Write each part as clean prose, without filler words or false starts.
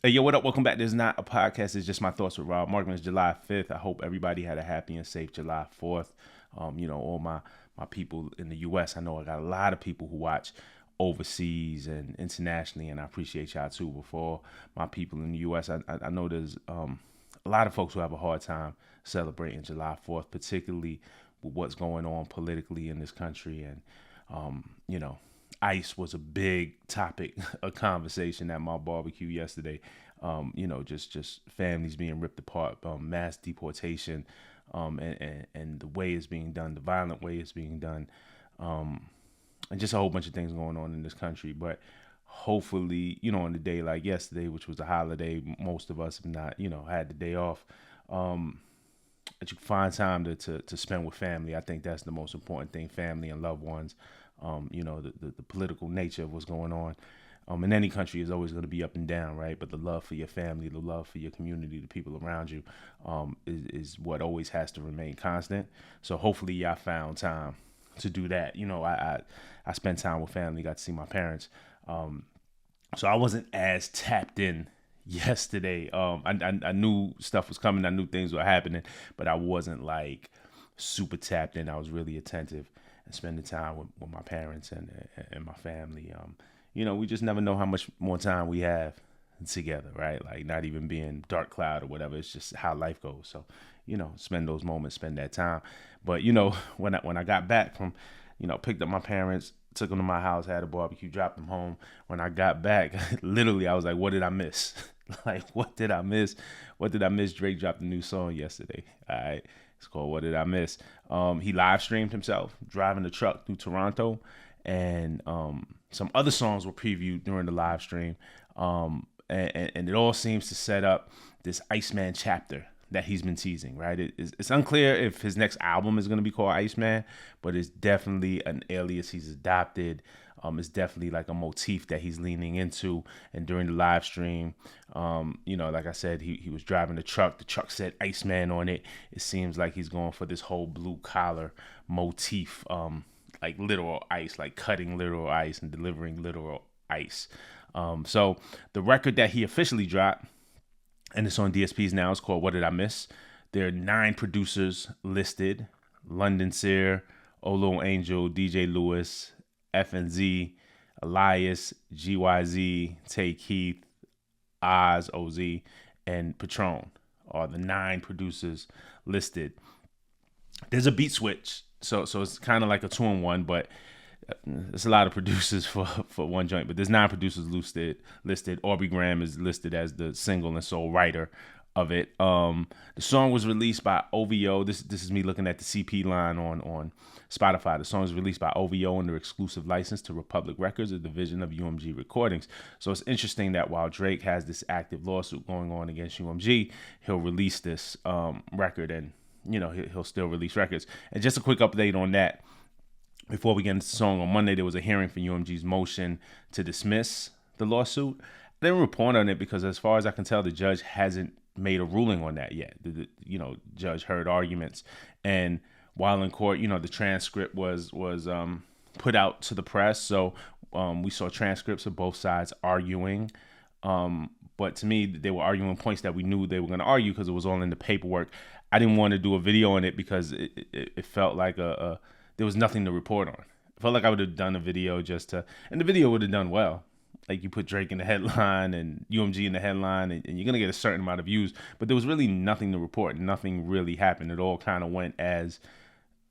Hey, yo, what up? Welcome back. This is not a podcast. It's just my thoughts with Rob Markman. It's July 5th. I hope everybody had a happy and safe July 4th. All my people in the U.S. I know I got a lot of people who watch overseas and internationally, and I appreciate y'all too. Before my people in the U.S., I know there's a lot of folks who have a hard time celebrating July 4th, particularly with what's going on politically in this country. And, you know, ICE was a big topic of conversation at my barbecue yesterday. Just families being ripped apart, mass deportation, and the way it's being done, the violent way it's being done, and just a whole bunch of things going on in this country. But hopefully, on a day like yesterday, which was a holiday, most of us have not, had the day off. That you can find time to spend with family. I think that's the most important thing, family and loved ones. The political nature of what's going on in any country is always going to be up and down, right? But the love for your family, the love for your community, the people around you is what always has to remain constant. So hopefully y'all found time to do that. I spent time with family, got to see my parents. So I wasn't as tapped in yesterday. I knew stuff was coming. I knew things were happening, but I wasn't like super tapped in. I was really attentive and spending time with my parents and my family. We just never know how much more time we have together, right? Like not even being dark cloud or whatever. It's just how life goes. So, spend those moments, spend that time. But when I got back from, picked up my parents, took them to my house, had a barbecue, dropped them home. When I got back, literally, I was like, what did I miss? Like, what did I miss? What did I miss? Drake dropped a new song yesterday. All right. It's called What Did I Miss? He live streamed himself driving the truck through Toronto. And some other songs were previewed during the live stream. And it all seems to set up this Iceman chapter that he's been teasing, right? It's unclear if his next album is going to be called Iceman, but it's definitely an alias he's adopted. It's definitely like a motif that he's leaning into. And during the live stream, like I said, he was driving the truck. The truck said Iceman on it. It seems like he's going for this whole blue collar motif, like literal ice, like cutting literal ice and delivering literal ice. So the record that he officially dropped, and it's on DSPs now, it's called What Did I Miss? There are 9 producers listed: London Sear, Olo Angel, DJ Lewis, FNZ, Elias, GYZ, Tay Keith, Oz, OZ, and Patron are the 9 producers listed. There's a beat switch, so it's kind of like a 2-in-1, but it's a lot of producers for one joint. But there's 9 producers listed. Aubrey Graham is listed as the single and sole writer of it. The song was released by OVO. This is me looking at the CP line on Spotify. The song is released by OVO under exclusive license to Republic Records, a division of UMG Recordings. So it's interesting that while Drake has this active lawsuit going on against UMG, he'll release this record, and he'll still release records. And just a quick update on that. Before we get into the song, on Monday, there was a hearing for UMG's motion to dismiss the lawsuit. I didn't report on it because, as far as I can tell, the judge hasn't made a ruling on that yet. The judge heard arguments, and while in court, the transcript was put out to the press. So we saw transcripts of both sides arguing. But to me, they were arguing points that we knew they were going to argue because it was all in the paperwork. I didn't want to do a video on it because it felt like there was nothing to report on. I felt like I would have done a video and the video would have done well. Like you put Drake in the headline and UMG in the headline, and you're going to get a certain amount of views. But there was really nothing to report. Nothing really happened. It all kind of went as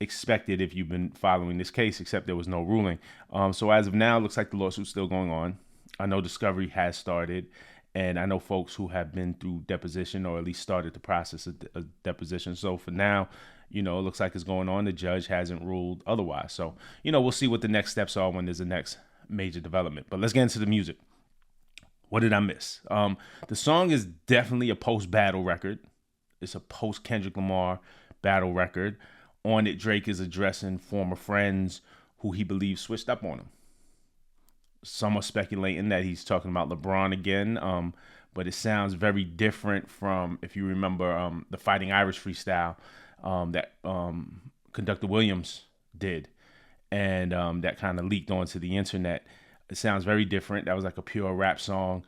expected if you've been following this case, except there was no ruling. So as of now, it looks like the lawsuit's still going on. I know discovery has started, and I know folks who have been through deposition or at least started the process of deposition. So for now, it looks like it's going on. The judge hasn't ruled otherwise. So, we'll see what the next steps are when there's the next major development. But let's get into the music. What did I miss? The song is definitely a post-battle record. It's a post-Kendrick Lamar battle record. On it, Drake is addressing former friends who he believes switched up on him. Some are speculating that he's talking about LeBron again, but it sounds very different from, if you remember, the Fighting Irish freestyle that Conductor Williams did, and that kind of leaked onto the internet. It sounds very different. That was like a pure rap song.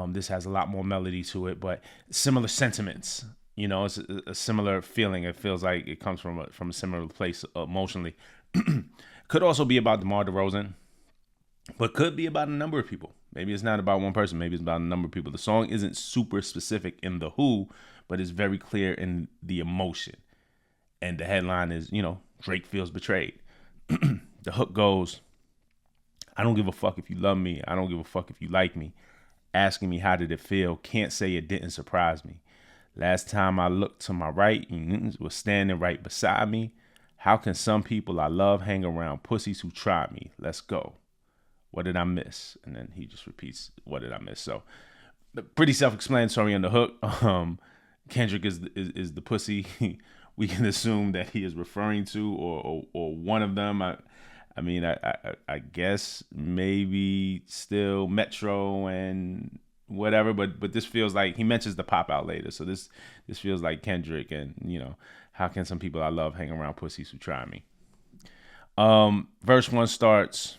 This has a lot more melody to it, but similar sentiments. It's a similar feeling. It feels like it comes from a similar place emotionally. Could also be about DeMar DeRozan, but could be about a number of people. Maybe it's not about one person. Maybe it's about a number of people. The song isn't super specific in the who, but it's very clear in the emotion. And the headline is, Drake feels betrayed. The hook goes, I don't give a fuck if you love me. I don't give a fuck if you like me. Asking me how did it feel. Can't say it didn't surprise me. Last time I looked to my right, you was standing right beside me. How can some people I love hang around pussies who try me? Let's go. What did I miss? And then he just repeats, what did I miss? So pretty self-explanatory on the hook. Kendrick is the pussy we can assume that he is referring to, or one of them. I guess maybe still Metro and whatever, but this feels like he mentions the pop out later. So this feels like Kendrick, and how can some people I love hang around pussies who try me? Verse 1 starts,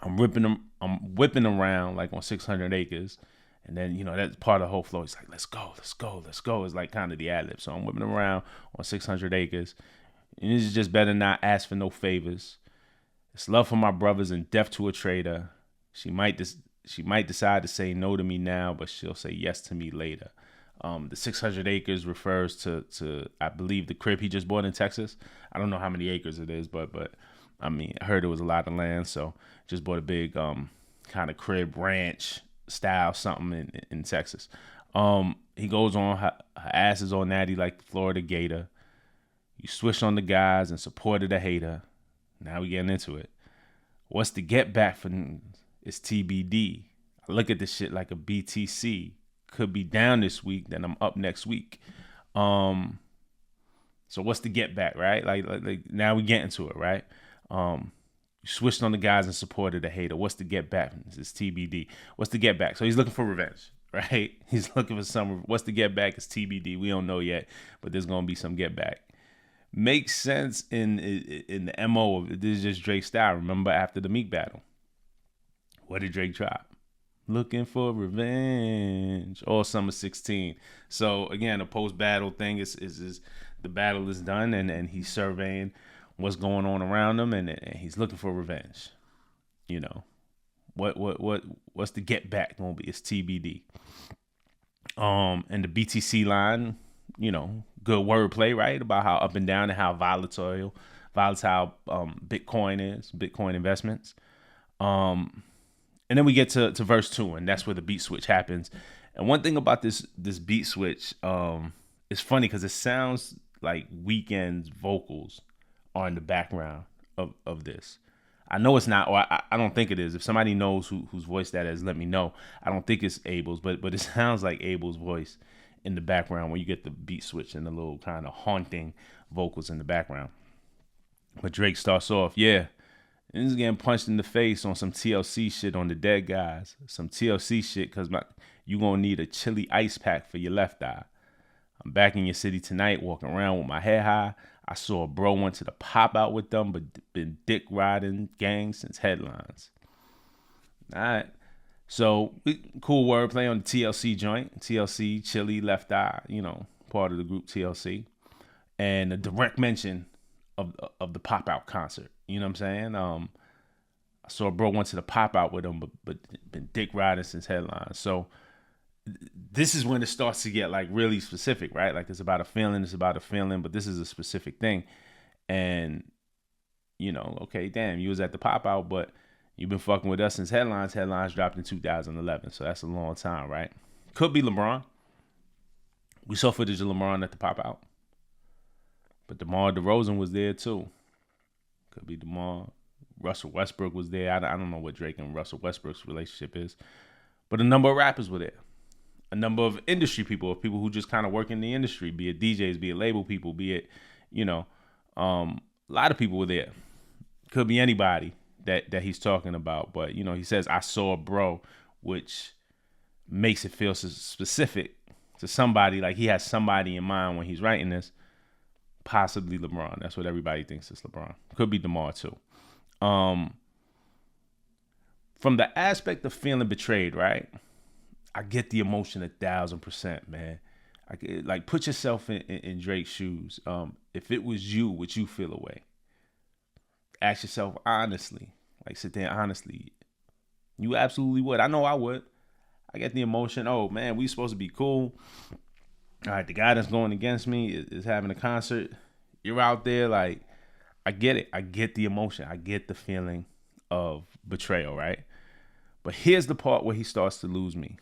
I'm whipping around like on 600 acres. And then, that's part of the whole flow. He's like, let's go, let's go, let's go. It's like kind of the ad lib. So I'm whipping around on 600 acres. And this is just better not ask for no favors. It's love for my brothers and death to a traitor. She might decide to say no to me now, but she'll say yes to me later. The 600 acres refers to I believe the crib he just bought in Texas. I don't know how many acres it is, but I heard it was a lot of land. So just bought a big kind of crib ranch style something in Texas. He goes on, her ass is all natty like the Florida Gator. You swish on the guys and supported a hater. Now we getting into it. What's the get back for? It's TBD. I look at this shit like a BTC. Could be down this week, then I'm up next week. So what's the get back, right? Like now we get into it, right? You switched on the guys and supported a hater. What's the get back? It's TBD. What's the get back? So he's looking for revenge, right? He's looking for some. What's the get back? It's TBD. We don't know yet, but there's gonna be some get back. Makes sense in the MO of this is just Drake's style. Remember after the Meek battle, what did Drake drop? Looking for revenge. All summer 16. So again, a post battle thing is the battle is done and he's surveying what's going on around him, and he's looking for revenge. What's the get back gonna be? It's TBD. And the BTC line, good wordplay, right? About how up and down and how volatile Bitcoin is, Bitcoin investments. And then we get to verse 2, and that's where the beat switch happens. And one thing about this beat switch, it's funny because it sounds like Weeknd's vocals are in the background of this. I know it's not, or I don't think it is. If somebody knows whose voice that is, let me know. I don't think it's Abel's, but it sounds like Abel's voice in the background when you get the beat switch and the little kind of haunting vocals in the background. But Drake starts off, and he's getting punched in the face on some TLC shit on the dead guys. Some TLC shit because you gonna need a chili ice pack for your left eye. I'm back in your city tonight, walking around with my head high. I saw a bro went to the pop out with them, but been dick riding gang since headlines. All right. So, cool wordplay on the TLC joint. TLC, chili, left eye, part of the group TLC. And a direct mention of the pop out concert. You know what I'm saying? I saw a bro went to the pop out with him, but been dick riding since headlines. So, this is when it starts to get like really specific, right? Like it's about a feeling, but this is a specific thing. And, okay, damn, you was at the pop out, but you've been fucking with us since headlines. Headlines dropped in 2011. So that's a long time, right? Could be LeBron. We saw footage of LeBron at the pop out. But DeMar DeRozan was there too. Could be DeMar. Russell Westbrook was there. I don't know what Drake and Russell Westbrook's relationship is. But a number of rappers were there. A number of industry people, people who just kind of work in the industry, be it DJs, be it label people, be it, a lot of people were there. Could be anybody that he's talking about. But, he says, I saw a bro, which makes it feel so specific to somebody. Like he has somebody in mind when he's writing this. Possibly LeBron. That's what everybody thinks is LeBron. Could be DeMar too. From the aspect of feeling betrayed, right? I get the emotion 1,000%, man. Like put yourself in Drake's shoes. If it was you, would you feel away? Ask yourself honestly. Like sit there honestly. You absolutely would. I know I would. I get the emotion. Oh man, we supposed to be cool. All right, the guy that's going against me is having a concert. You're out there, like I get it. I get the emotion. I get the feeling of betrayal, right? But here's the part where he starts to lose me.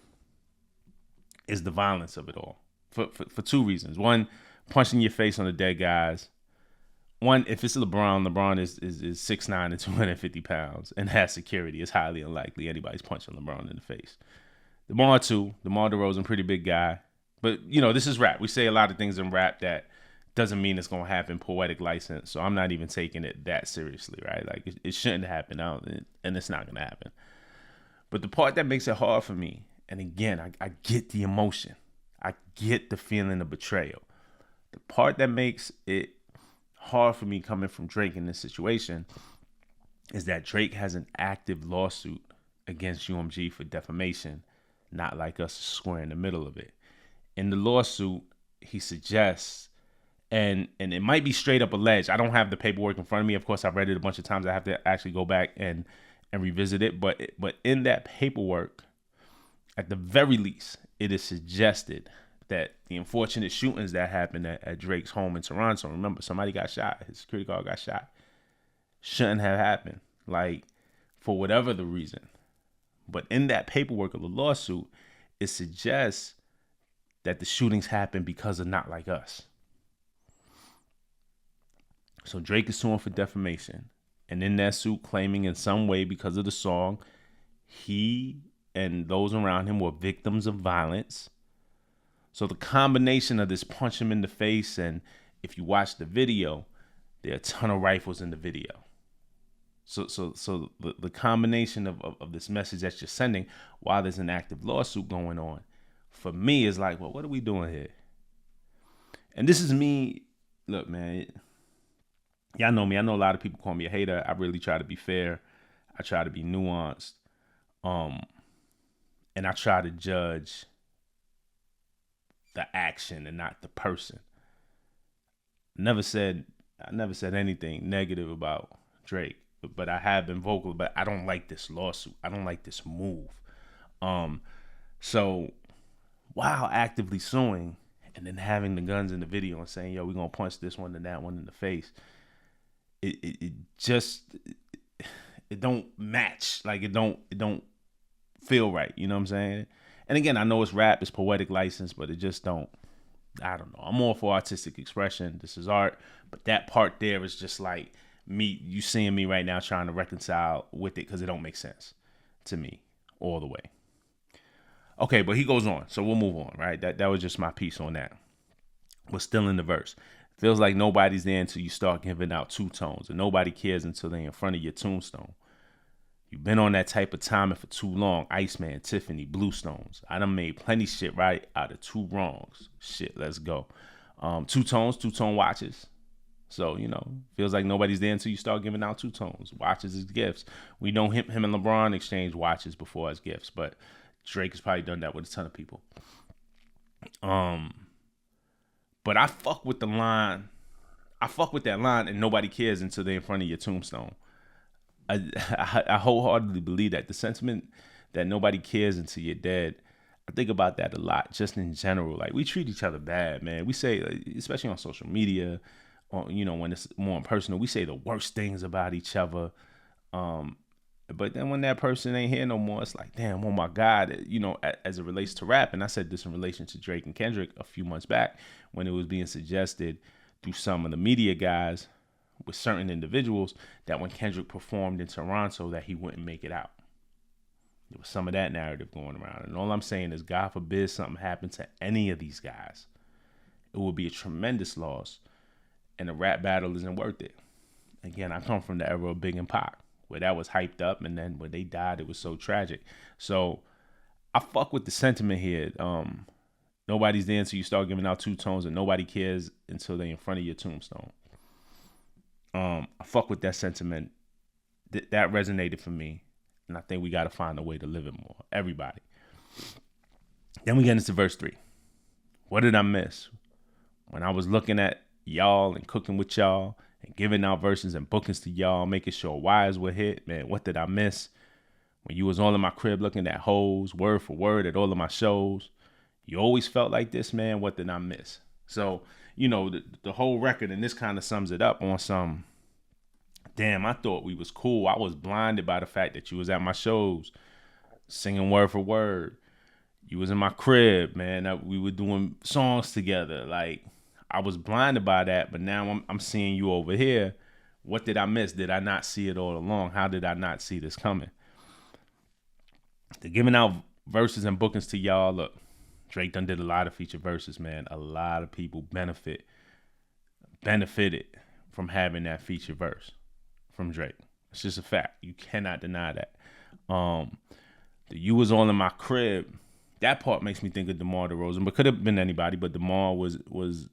Is the violence of it all. For two reasons. One, punching your face on the dead guys. One, if it's LeBron is 6'9" and 250 pounds and has security. It's highly unlikely anybody's punching LeBron in the face. DeMar DeRozan, pretty big guy. But, this is rap. We say a lot of things in rap that doesn't mean it's going to happen, poetic license. So I'm not even taking it that seriously, right? Like, it shouldn't happen, and it's not going to happen. But the part that makes it hard for me, and again, I get the emotion. I get the feeling of betrayal. The part that makes it hard for me coming from Drake in this situation is that Drake has an active lawsuit against UMG for defamation, not like us square in the middle of it. In the lawsuit, he suggests, and it might be straight up alleged. I don't have the paperwork in front of me. Of course, I've read it a bunch of times. I have to actually go back and revisit it. But in that paperwork, at the very least, it is suggested that the unfortunate shootings that happened at Drake's home in Toronto, remember, somebody got shot. His security guard got shot. Shouldn't have happened, like, for whatever the reason. But in that paperwork of the lawsuit, it suggests that the shootings happened because of Not Like Us. So Drake is suing for defamation. And in that suit, claiming in some way because of the song, he and those around him were victims of violence. So the combination of this punch him in the face, and if you watch the video, there are a ton of rifles in the video. So the combination of this message that you're sending while there's an active lawsuit going on, for me is like, well, what are we doing here? And this is me. Look, man, y'all know me. I know a lot of people call me a hater. I really try to be fair. I try to be nuanced. And I try to judge the action and not the person. I never said anything negative about Drake, but I have been vocal. But I don't like this lawsuit. I don't like this move. So while actively suing and then having the guns in the video and saying, "Yo, we're gonna punch this one and that one in the face," it don't match. Like it don't feel right. You know what I'm saying? And again, I know it's rap, it's poetic license, but it just don't. I don't know. I'm all for artistic expression. This is art. But that part there is just like me, you seeing me right now trying to reconcile with it because it don't make sense to me all the way. Okay, but he goes on. So we'll move on, right? That was just my piece on that. We're still in the verse. Feels like nobody's there until you start giving out two tones. And nobody cares until they're in front of your tombstone. You've been on that type of timing for too long. Iceman, Tiffany, Bluestones. I done made plenty shit right out of two wrongs. Shit, let's go. Two-tone watches. So, feels like nobody's there until you start giving out two tones. Watches as gifts. We know him and LeBron exchange watches before as gifts, but Drake has probably done that with a ton of people. But I fuck with the line. I fuck with that line, and nobody cares until they're in front of your tombstone. I wholeheartedly believe that the sentiment that nobody cares until you're dead, I think about that a lot, just in general. Like, we treat each other bad, man. We say, especially on social media, or, when it's more impersonal, we say the worst things about each other. But then when that person ain't here no more, it's like, damn, oh my God, as it relates to rap. And I said this in relation to Drake and Kendrick a few months back when it was being suggested through some of the media guys with certain individuals that when Kendrick performed in Toronto that he wouldn't make it out. There was some of that narrative going around. And all I'm saying is, God forbid something happened to any of these guys. It would be a tremendous loss, and a rap battle isn't worth it. Again, I come from the era of Big and Pac, where that was hyped up, and then when they died, it was so tragic. So I fuck with the sentiment here. Nobody's there until you start giving out two tones, and nobody cares until they're in front of your tombstone. I fuck with that sentiment. That resonated for me. And I think we got to find a way to live it more. Everybody. Then we get into verse 3. What did I miss? When I was looking at y'all and cooking with y'all and giving out verses and bookings to y'all, making sure wires were hit, man, what did I miss? When you was all in my crib looking at hoes, word for word at all of my shows, you always felt like this, man, what did I miss? So, the whole record, and this kind of sums it up on some, damn, I thought we was cool. I was blinded by the fact that you was at my shows singing word for word. You was in my crib, man. We were doing songs together. Like, I was blinded by that, but now I'm seeing you over here. What did I miss? Did I not see it all along? How did I not see this coming? They're giving out verses and bookings to y'all. Look, Drake done did a lot of feature verses, man. A lot of people benefited from having that feature verse from Drake. It's just a fact. You cannot deny that. The You Was All in My Crib, that part makes me think of DeMar DeRozan, but could have been anybody. But DeMar was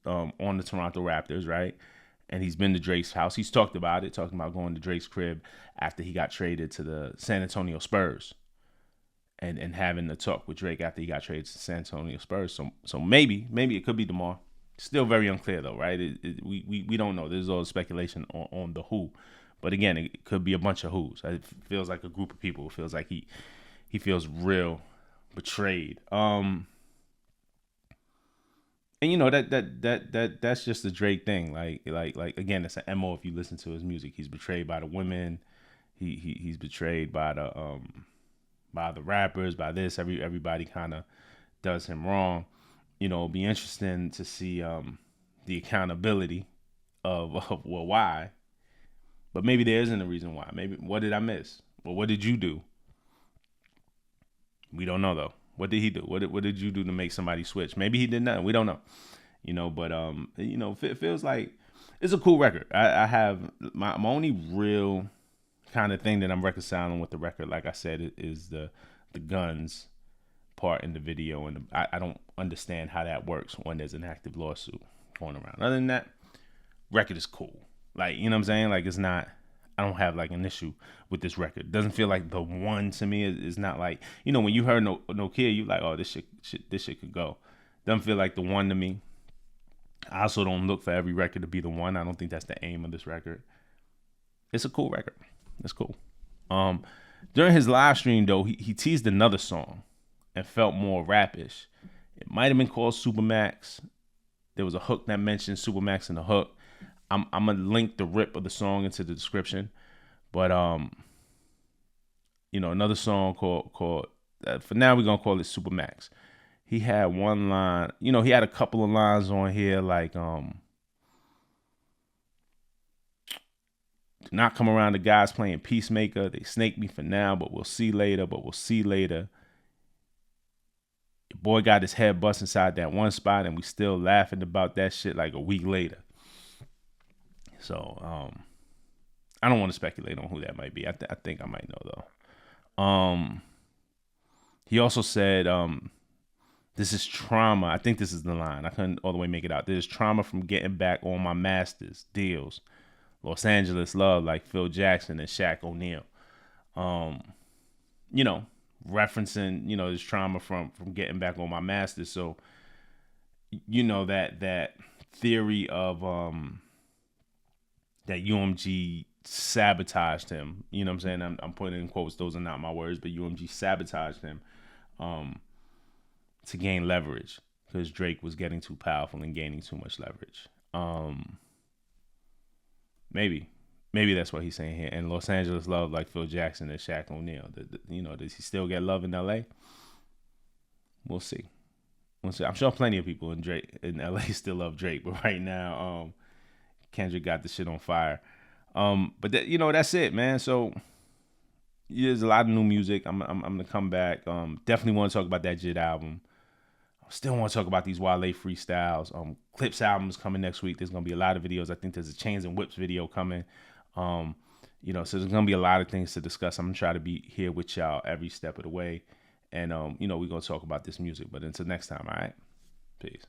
on the Toronto Raptors, right? And he's been to Drake's house. He's talked about it, talking about going to Drake's crib after he got traded to the San Antonio Spurs, and having the talk with Drake after he got traded to the San Antonio Spurs. So maybe it could be DeMar. Still very unclear though, right? We don't know. This is all speculation on the who. But again, it could be a bunch of who's. It feels like a group of people. It feels like he feels real betrayed. And that's just the Drake thing. Like again, it's an MO if you listen to his music. He's betrayed by the women. He's betrayed by the rappers, by this. Everybody kind of does him wrong. It'll be interesting to see the accountability of well, why. But maybe there isn't a reason why. Maybe what did I miss? Well, what did you do? We don't know though. What did he do? What did you do to make somebody switch? Maybe he did nothing. We don't know. But it feels like it's a cool record. I have my only real kind of thing that I'm reconciling with the record, like I said, is the guns part in the video, and I don't understand how that works when there's an active lawsuit going around. Other than that, record is cool. Like, you know what I'm saying? Like, it's not, I don't have like an issue with this record. It doesn't feel like the one to me. It's not like, when you heard No Kid, you like, oh, this shit could go. Doesn't feel like the one to me. I also don't look for every record to be the one. I don't think that's the aim of this record. It's a cool record. It's cool. During his live stream though, he teased another song and felt more rapish. It might have been called Supermax. There was a hook that mentioned Supermax in the hook. I'm gonna link the rip of the song into the description, but another song called for now we're gonna call it Supermax. He had one line, he had a couple of lines on here like do not come around the guys playing Peacemaker. They snake me for now, but we'll see later. Your boy got his head bust inside that one spot, and we still laughing about that shit like a week later. So, I don't want to speculate on who that might be. I think I might know though. He also said, this is trauma. I think this is the line. I couldn't all the way make it out. This is trauma from getting back on my masters deals. Los Angeles love like Phil Jackson and Shaq O'Neal. Referencing, this trauma from getting back on my masters. So, that theory of, that UMG sabotaged him. You know what I'm saying? I'm putting in quotes. Those are not my words, but UMG sabotaged him to gain leverage because Drake was getting too powerful and gaining too much leverage. Maybe that's what he's saying here. And Los Angeles love like Phil Jackson and Shaq O'Neal. Does he still get love in LA? We'll see. I'm sure plenty of people in LA still love Drake, but right now, Kendrick got the shit on fire. But that's it, man. So there's a lot of new music. I'm gonna come back. Definitely want to talk about that Jid album. Still want to talk about these Wale freestyles. Clips albums coming next week. There's gonna be a lot of videos. I think there's a Chains and Whips video coming. So there's gonna be a lot of things to discuss. I'm gonna try to be here with y'all every step of the way, and we're gonna talk about this music. But until next time, all right, peace.